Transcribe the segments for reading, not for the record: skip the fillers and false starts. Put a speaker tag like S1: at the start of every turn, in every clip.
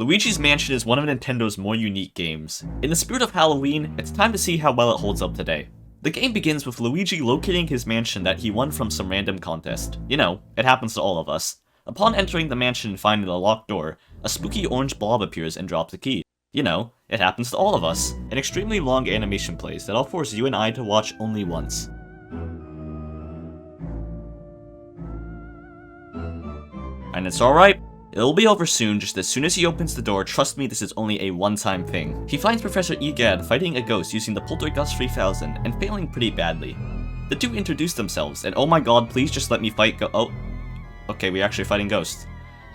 S1: Luigi's Mansion is one of Nintendo's more unique games. In the spirit of Halloween, it's time to see how well it holds up today. The game begins with Luigi locating his mansion that he won from some random contest. You know, it happens to all of us. Upon entering the mansion and finding the locked door, a spooky orange blob appears and drops the key. You know, it happens to all of us. An extremely long animation plays that I'll force you and I to watch only once. And it's alright. It'll be over soon, just as soon as he opens the door. Trust me, this is only a one-time thing. He finds Professor Egad fighting a ghost using the Poltergust 3000 and failing pretty badly. The two introduce themselves, and oh my god, please just let me fight oh. Okay, we're actually fighting ghosts.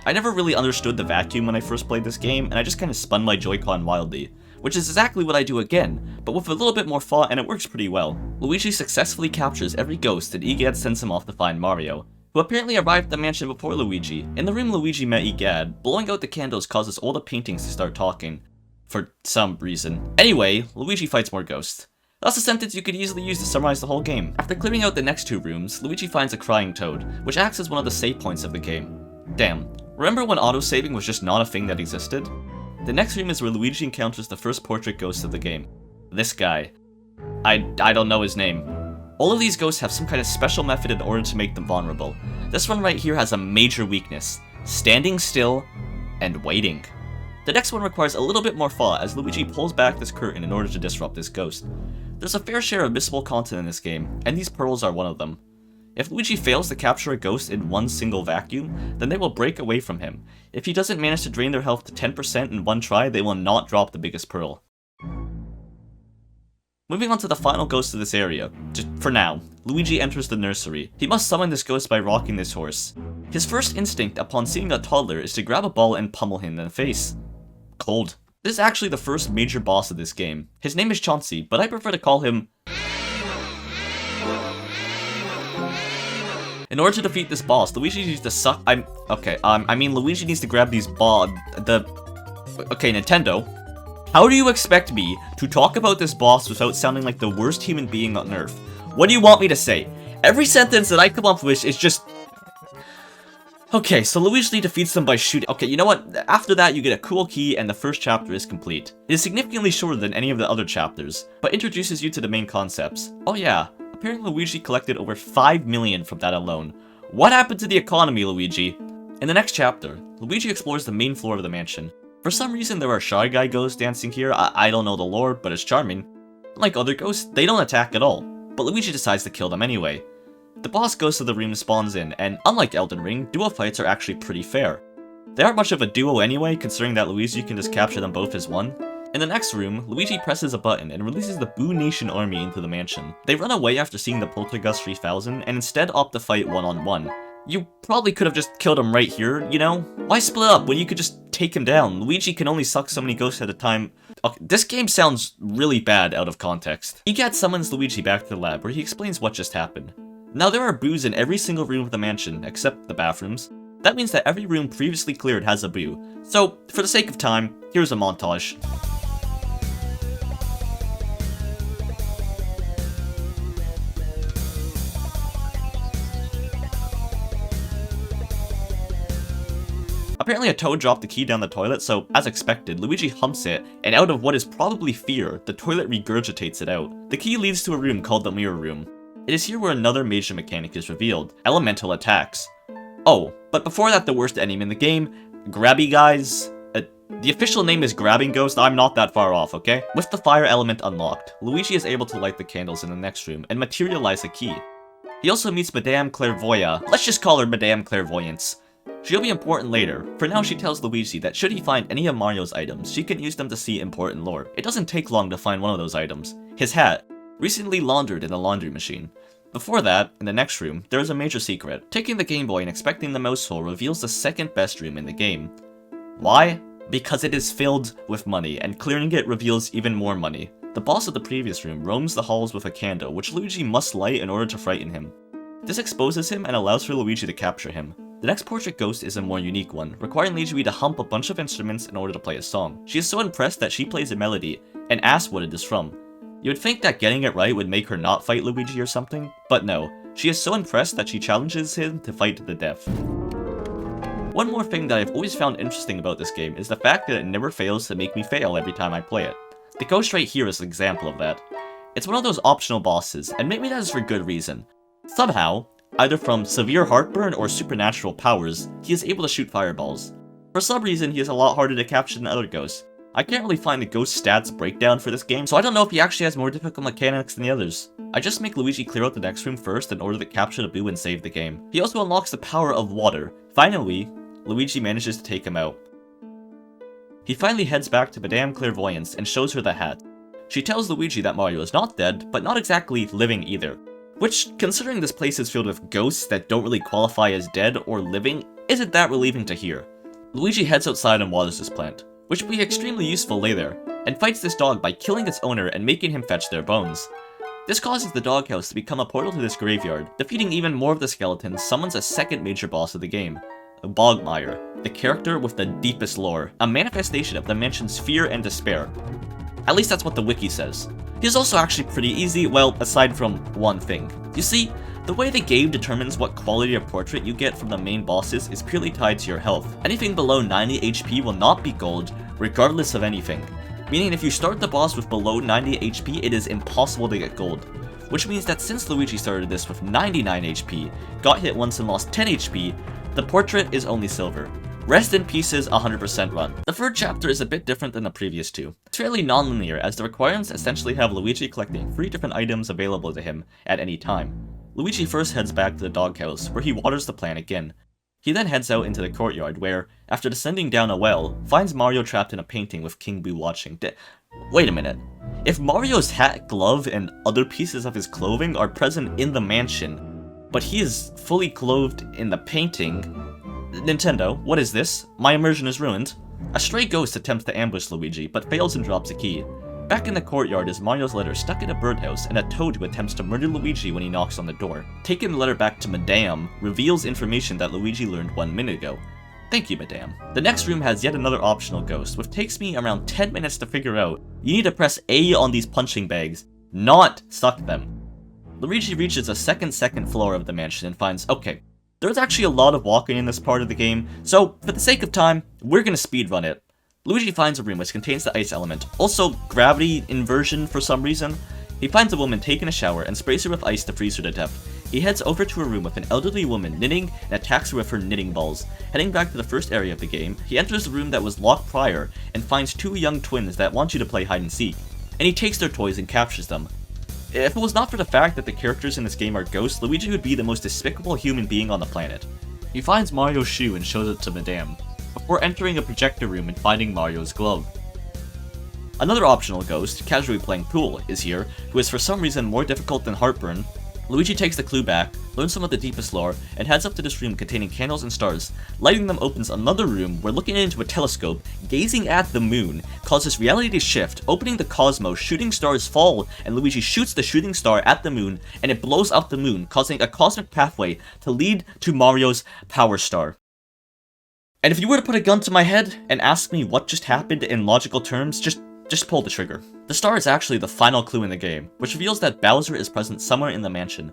S1: I never really understood the vacuum when I first played this game, and I just kinda spun my Joy-Con wildly. Which is exactly what I do again, but with a little bit more thought, and it works pretty well. Luigi successfully captures every ghost, and Egad sends him off to find Mario, who apparently arrived at the mansion before Luigi. In the room Luigi met Egad, blowing out the candles causes all the paintings to start talking. For some reason. Anyway, Luigi fights more ghosts. That's a sentence you could easily use to summarize the whole game. After clearing out the next two rooms, Luigi finds a crying toad, which acts as one of the save points of the game. Damn, remember when autosaving was just not a thing that existed? The next room is where Luigi encounters the first portrait ghost of the game. This guy. I don't know his name. All of these ghosts have some kind of special method in order to make them vulnerable. This one right here has a major weakness: standing still and waiting. The next one requires a little bit more thought as Luigi pulls back this curtain in order to disrupt this ghost. There's a fair share of missable content in this game, and these pearls are one of them. If Luigi fails to capture a ghost in one single vacuum, then they will break away from him. If he doesn't manage to drain their health to 10% in one try, they will not drop the biggest pearl. Moving on to the final ghost of this area. Just for now, Luigi enters the nursery. He must summon this ghost by rocking this horse. His first instinct upon seeing a toddler is to grab a ball and pummel him in the face. Cold. This is actually the first major boss of this game. His name is Chauncey, but I prefer to call him... In order to defeat this boss, Luigi needs to suck... Luigi needs to grab these Okay, Nintendo. How do you expect me to talk about this boss without sounding like the worst human being on Earth? What do you want me to say? Every sentence that I come up with is just... Okay, so Luigi defeats them by shooting... Okay, you know what? After that, you get a cool key, and the first chapter is complete. It is significantly shorter than any of the other chapters, but introduces you to the main concepts. Oh yeah, apparently Luigi collected over 5 million from that alone. What happened to the economy, Luigi? In the next chapter, Luigi explores the main floor of the mansion. For some reason, there are Shy Guy ghosts dancing here. I don't know the lore, but it's charming. Like other ghosts, they don't attack at all, but Luigi decides to kill them anyway. The boss ghost of the room spawns in, and unlike Elden Ring, duo fights are actually pretty fair. They aren't much of a duo anyway, considering that Luigi can just capture them both as one. In the next room, Luigi presses a button and releases the Boo Nation army into the mansion. They run away after seeing the Poltergust 3000, and instead opt to fight one-on-one. You probably could have just killed him right here, you know? Why split up when you could just take him down? Luigi can only suck so many ghosts at a time. Okay, this game sounds really bad out of context. Egad summons Luigi back to the lab where he explains what just happened. Now there are boos in every single room of the mansion, except the bathrooms. That means that every room previously cleared has a boo. So, for the sake of time, here's a montage. Apparently a toad dropped the key down the toilet, so as expected, Luigi humps it, and out of what is probably fear, the toilet regurgitates it out. The key leads to a room called the Mirror Room. It is here where another major mechanic is revealed: elemental attacks. Oh, but before that, the worst enemy in the game, Grabby Guys. The official name is Grabbing Ghost. I'm not that far off, okay? With the fire element unlocked, Luigi is able to light the candles in the next room and materialize a key. He also meets Madame Clairvoyant. Let's just call her Madame Clairvoyance. She'll be important later. For now, she tells Luigi that should he find any of Mario's items, she can use them to see important lore. It doesn't take long to find one of those items: his hat, recently laundered in the laundry machine. Before that, in the next room, there is a major secret. Taking the Game Boy and expecting the mouse hole reveals the second best room in the game. Why? Because it is filled with money, and clearing it reveals even more money. The boss of the previous room roams the halls with a candle, which Luigi must light in order to frighten him. This exposes him and allows for Luigi to capture him. The next portrait ghost is a more unique one, requiring Luigi to hump a bunch of instruments in order to play a song. She is so impressed that she plays a melody, and asks what it is from. You would think that getting it right would make her not fight Luigi or something, but no. She is so impressed that she challenges him to fight to the death. One more thing that I've always found interesting about this game is the fact that it never fails to make me fail every time I play it. The ghost right here is an example of that. It's one of those optional bosses, and maybe that is for good reason. Somehow, either from severe heartburn or supernatural powers, he is able to shoot fireballs. For some reason, he is a lot harder to capture than other ghosts. I can't really find the ghost stats breakdown for this game, so I don't know if he actually has more difficult mechanics than the others. I just make Luigi clear out the next room first in order to capture the boo and save the game. He also unlocks the power of water. Finally, Luigi manages to take him out. He finally heads back to Madame Clairvoyance and shows her the hat. She tells Luigi that Mario is not dead, but not exactly living either. Which, considering this place is filled with ghosts that don't really qualify as dead or living, isn't that relieving to hear. Luigi heads outside and waters this plant, which would be extremely useful later, and fights this dog by killing its owner and making him fetch their bones. This causes the doghouse to become a portal to this graveyard. Defeating even more of the skeletons summons a second major boss of the game, Bogmire, the character with the deepest lore, a manifestation of the mansion's fear and despair. At least that's what the wiki says. He's also actually pretty easy, well, aside from one thing. You see, the way the game determines what quality of portrait you get from the main bosses is purely tied to your health. Anything below 90 HP will not be gold, regardless of anything. Meaning if you start the boss with below 90 HP, it is impossible to get gold. Which means that since Luigi started this with 99 HP, got hit once and lost 10 HP, the portrait is only silver. Rest in Peace's 100% run. The third chapter is a bit different than the previous two. It's fairly non-linear, as the requirements essentially have Luigi collecting 3 different items available to him at any time. Luigi first heads back to the doghouse, where he waters the plant again. He then heads out into the courtyard, where, after descending down a well, finds Mario trapped in a painting with King Boo watching. Wait a minute. If Mario's hat, glove, and other pieces of his clothing are present in the mansion, but he is fully clothed in the painting, Nintendo, what is this? My immersion is ruined. A stray ghost attempts to ambush Luigi, but fails and drops a key. Back in the courtyard is Mario's letter stuck in a birdhouse and a toad who attempts to murder Luigi when he knocks on the door. Taking the letter back to Madame reveals information that Luigi learned 1 minute ago. Thank you, Madame. The next room has yet another optional ghost, which takes me around 10 minutes to figure out. You need to press A on these punching bags, not suck them. Luigi reaches the second floor of the mansion and finds, okay, there's actually a lot of walking in this part of the game, so for the sake of time, we're gonna speedrun it. Luigi finds a room which contains the ice element, also gravity inversion for some reason. He finds a woman taking a shower and sprays her with ice to freeze her to death. He heads over to a room with an elderly woman knitting and attacks her with her knitting balls. Heading back to the first area of the game, he enters the room that was locked prior and finds 2 young twins that want you to play hide and seek, and he takes their toys and captures them. If it was not for the fact that the characters in this game are ghosts, Luigi would be the most despicable human being on the planet. He finds Mario's shoe and shows it to Madame, before entering a projector room and finding Mario's glove. Another optional ghost, casually playing pool, is here, who is for some reason more difficult than Heartburn. Luigi takes the clue back, learns some of the deepest lore, and heads up to this room containing candles and stars. Lighting them opens another room where looking into a telescope, gazing at the moon, causes reality to shift, opening the cosmos, shooting stars fall, and Luigi shoots the shooting star at the moon, and it blows up the moon, causing a cosmic pathway to lead to Mario's Power Star. And if you were to put a gun to my head and ask me what just happened in logical terms, just pull the trigger. The star is actually the final clue in the game, which reveals that Bowser is present somewhere in the mansion.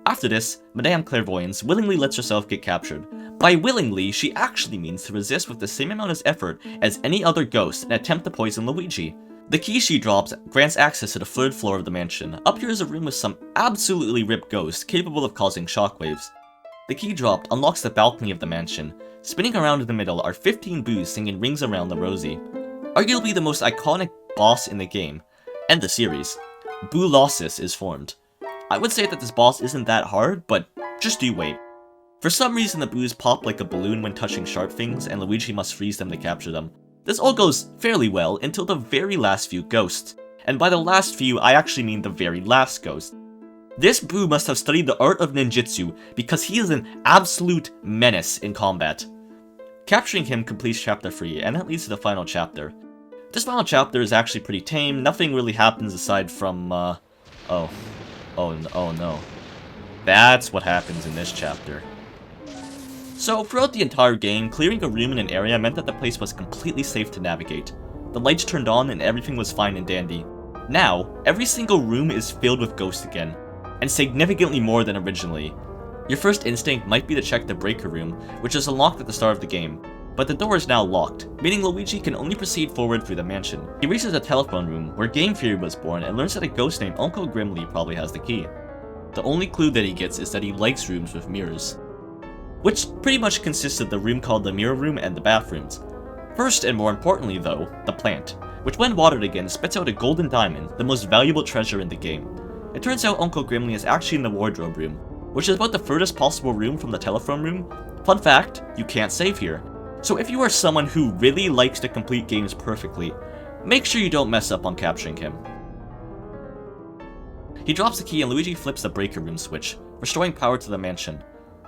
S1: After this, Madame Clairvoyance willingly lets herself get captured. By willingly, she actually means to resist with the same amount of effort as any other ghost and attempt to poison Luigi. The key she drops grants access to the 3rd floor of the mansion. Up here is a room with some absolutely ripped ghosts capable of causing shockwaves. The key dropped unlocks the balcony of the mansion. Spinning around in the middle are 15 boos singing Rings Around the Rosie. Arguably the most iconic boss in the game, and the series. Boolossus is formed. I would say that this boss isn't that hard, but just you wait. For some reason the boos pop like a balloon when touching sharp things, and Luigi must freeze them to capture them. This all goes fairly well until the very last few ghosts. And by the last few, I actually mean the very last ghost. This boo must have studied the art of ninjutsu, because he is an absolute menace in combat. Capturing him completes chapter 3, and that leads to the final chapter. This final chapter is actually pretty tame. Nothing really happens aside from, oh no. That's what happens in this chapter. So, throughout the entire game, clearing a room in an area meant that the place was completely safe to navigate. The lights turned on and everything was fine and dandy. Now, every single room is filled with ghosts again, and significantly more than originally. Your first instinct might be to check the breaker room, which is unlocked at the start of the game, but the door is now locked, meaning Luigi can only proceed forward through the mansion. He reaches the telephone room, where Game Theory was born, and learns that a ghost named Uncle Grimly probably has the key. The only clue that he gets is that he likes rooms with mirrors, which pretty much consists of the room called the mirror room and the bathrooms. First and more importantly though, the plant, which when watered again spits out a golden diamond, the most valuable treasure in the game. It turns out Uncle Grimly is actually in the wardrobe room, which is about the furthest possible room from the telephone room. Fun fact, you can't save here. So if you are someone who really likes to complete games perfectly, make sure you don't mess up on capturing him. He drops the key and Luigi flips the breaker room switch, restoring power to the mansion.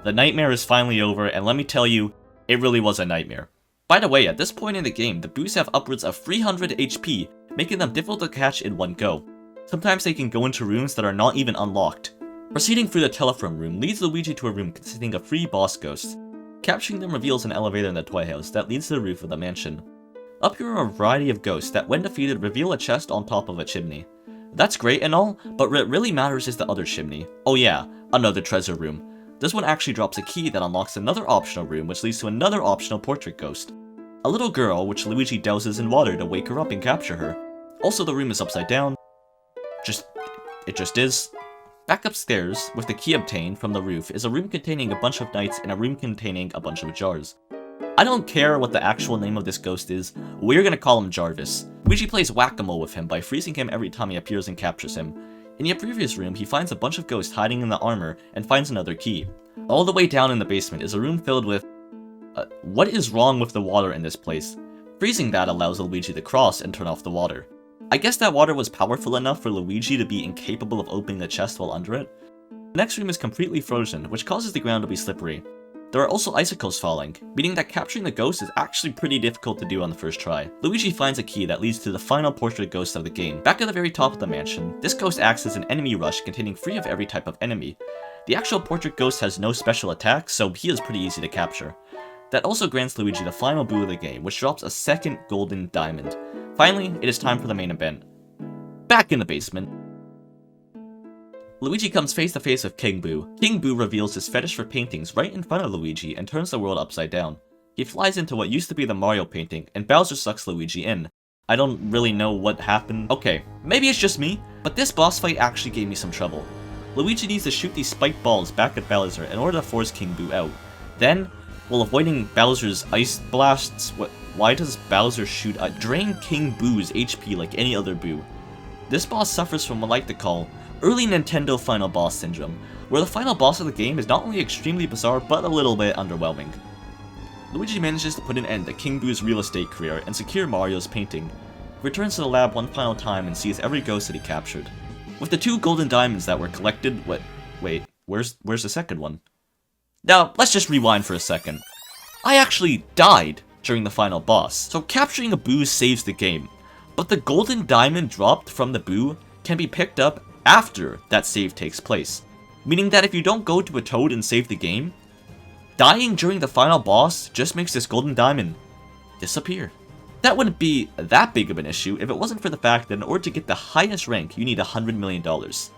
S1: The nightmare is finally over, and let me tell you, it really was a nightmare. By the way, at this point in the game, the boos have upwards of 300 HP, making them difficult to catch in one go. Sometimes they can go into rooms that are not even unlocked. Proceeding through the telephone room leads Luigi to a room consisting of 3 boss ghosts. Capturing them reveals an elevator in the toy house that leads to the roof of the mansion. Up here are a variety of ghosts that, when defeated, reveal a chest on top of a chimney. That's great and all, but what really matters is the other chimney. Oh yeah, another treasure room. This one actually drops a key that unlocks another optional room, which leads to another optional portrait ghost. A little girl, which Luigi douses in water to wake her up and capture her. Also, the room is upside down. It just is. Back upstairs, with the key obtained from the roof, is a room containing a bunch of knights and a room containing a bunch of jars. I don't care what the actual name of this ghost is, we're gonna call him Jarvis. Luigi plays whack-a-mole with him by freezing him every time he appears and captures him. In the previous room, he finds a bunch of ghosts hiding in the armor and finds another key. All the way down in the basement is a room filled with... what is wrong with the water in this place? Freezing that allows Luigi to cross and turn off the water. I guess that water was powerful enough for Luigi to be incapable of opening the chest while under it. The next room is completely frozen, which causes the ground to be slippery. There are also icicles falling, meaning that capturing the ghost is actually pretty difficult to do on the first try. Luigi finds a key that leads to the final portrait ghost of the game. Back at the very top of the mansion, this ghost acts as an enemy rush containing 3 of every type of enemy. The actual portrait ghost has no special attacks, so he is pretty easy to capture. That also grants Luigi the final boo of the game, which drops a second golden diamond. Finally, it is time for the main event. Back in the basement, Luigi comes face to face with King Boo. King Boo reveals his fetish for paintings right in front of Luigi and turns the world upside down. He flies into what used to be the Mario painting, and Bowser sucks Luigi in. I don't really know what happened. Okay, maybe it's just me, but this boss fight actually gave me some trouble. Luigi needs to shoot these spiked balls back at Bowser in order to force King Boo out. Then, while avoiding Bowser's ice blasts, why does Bowser drain King Boo's HP like any other Boo? This boss suffers from what I like to call early Nintendo final boss syndrome, where the final boss of the game is not only extremely bizarre, but a little bit underwhelming. Luigi manages to put an end to King Boo's real estate career and secure Mario's painting. He returns to the lab one final time and sees every ghost that he captured. With the 2 golden diamonds that were collected, wait, where's the second one? Now, let's just rewind for a second. I actually died during the final boss, so capturing a Boo saves the game. But the golden diamond dropped from the Boo can be picked up after that save takes place, meaning that if you don't go to a Toad and save the game, dying during the final boss just makes this golden diamond disappear. That wouldn't be that big of an issue if it wasn't for the fact that in order to get the highest rank, you need $100 million.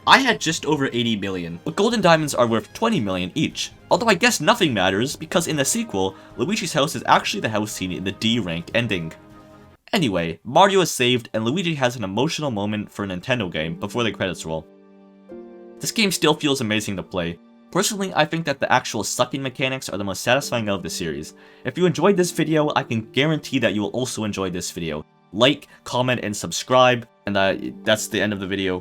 S1: I had just over 80 million, but golden diamonds are worth 20 million each. Although I guess nothing matters, because in the sequel, Luigi's house is actually the house seen in the D-ranked ending. Anyway, Mario is saved, and Luigi has an emotional moment for a Nintendo game before the credits roll. This game still feels amazing to play. Personally, I think that the actual sucking mechanics are the most satisfying of the series. If you enjoyed this video, I can guarantee that you will also enjoy this video. Like, comment, and subscribe, and that's the end of the video.